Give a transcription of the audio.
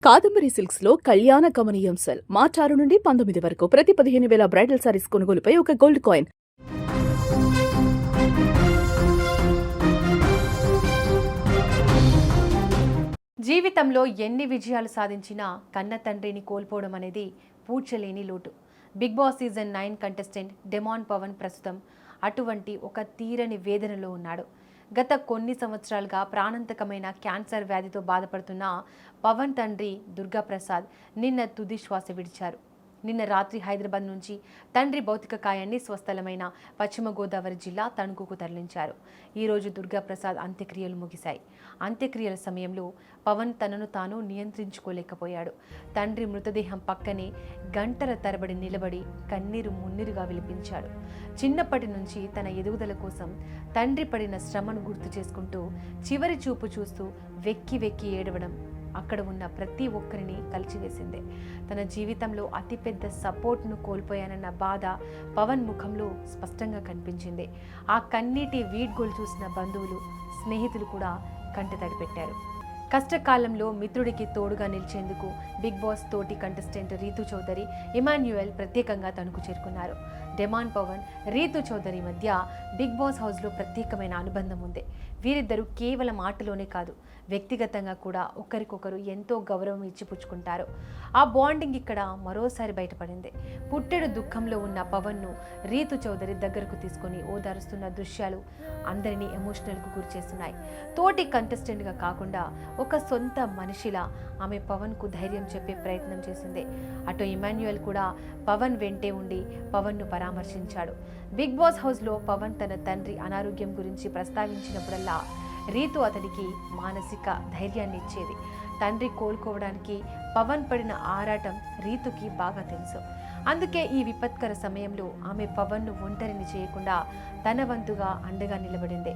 Kadambari silks లో కళ్యాణ కమనీయం సెల్ మార్చ్ 6 నుండి 19 వరకు ప్రతి 15,000 బ్రైడల్ సారీస్ కొనుగోలుపై ఒక గోల్డ్ కాయిన్. జీవితంలో ఎన్ని విజయాలు సాధించినా కన్న తండ్రిని కోల్పోవడం అనేది పూడ్చలేని లోటు. Big boss season 9 contestant demon Pavan ప్రస్తుతం అటువంటి ఒక తీరని వేదనలో ఉన్నాడు. గత కొన్ని సంవత్సరాలుగా ప్రాణాంతకమైన క్యాన్సర్ వ్యాధితో బాధపడుతున్న పవన్ తండ్రి దుర్గాప్రసాద్ నిన్న తుది శ్వాస విడిచారు. నిన్న రాత్రి హైదరాబాద్ నుంచి తండ్రి భౌతిక కాయాన్ని స్వస్థలమైన పశ్చిమ గోదావరి జిల్లా తణుకుకు తరలించారు. ఈరోజు దుర్గాప్రసాద్ అంత్యక్రియలు ముగిశాయి. అంత్యక్రియల సమయంలో పవన్ తనను తాను నియంత్రించుకోలేకపోయాడు. తండ్రి మృతదేహం పక్కనే గంటల తరబడి నిలబడి కన్నీరు మున్నీరుగా విలిపించాడు. చిన్నప్పటి నుంచి తన ఎదుగుదల కోసం తండ్రి పడిన శ్రమను గుర్తు చేసుకుంటూ చివరి చూపు చూస్తూ వెక్కి వెక్కి ఏడవడం అక్కడ ఉన్న ప్రతి ఒక్కరిని కలిచివేసిందే. తన జీవితంలో అతిపెద్ద సపోర్ట్ను కోల్పోయానన్న బాధ పవన్ ముఖంలో స్పష్టంగా కనిపించింది. ఆ కన్నీటి వీడ్గోలు చూసిన బంధువులు, స్నేహితులు కూడా కంటతడి పెట్టారు. కష్టకాలంలో మిత్రుడికి తోడుగా నిలిచేందుకు బిగ్ బాస్ తోటి కంటెస్టెంట్ రీతు చౌదరి, ఇమాన్యుయల్ ప్రత్యేకంగా తణుకు చేరుకున్నారు. డెమాన్ పవన్, రీతు చౌదరి మధ్య బిగ్ బాస్ హౌస్లో ప్రత్యేకమైన అనుబంధం ఉంది. వీరిద్దరూ కేవలం ఆటలోనే కాదు, వ్యక్తిగతంగా కూడా ఒకరికొకరు ఎంతో గౌరవం ఇచ్చిపుచ్చుకుంటారు. ఆ బాండింగ్ ఇక్కడ మరోసారి బయటపడింది. పుట్టెడు దుఃఖంలో ఉన్న పవన్ను రీతు చౌదరి దగ్గరకు తీసుకొని ఓదారుస్తున్న దృశ్యాలు అందరినీ ఎమోషనల్కు గురిచేస్తున్నాయి. తోటి కంటెస్టెంట్గా కాకుండా ఒక సొంత మనిషిలా ఆమె పవన్కు ధైర్యం చెప్పే ప్రయత్నం చేసింది. అటు ఇమాన్యుయల్ కూడా పవన్ వెంటే ఉండి పవన్ను పరామర్శించాడు. బిగ్ బాస్ హౌస్లో పవన్ తన తండ్రి అనారోగ్యం గురించి ప్రస్తావించినప్పుడల్లా రీతు అతడికి మానసిక ధైర్యాన్ని ఇచ్చేది. తండ్రి కోలుకోవడానికి పవన్ పడిన ఆరాటం రీతుకి బాగా తెలుసు. అందుకే ఈ విపత్కర సమయంలో ఆమె పవన్ను ఒంటరిని చేయకుండా తన వంతుగా అండగా నిలబడింది.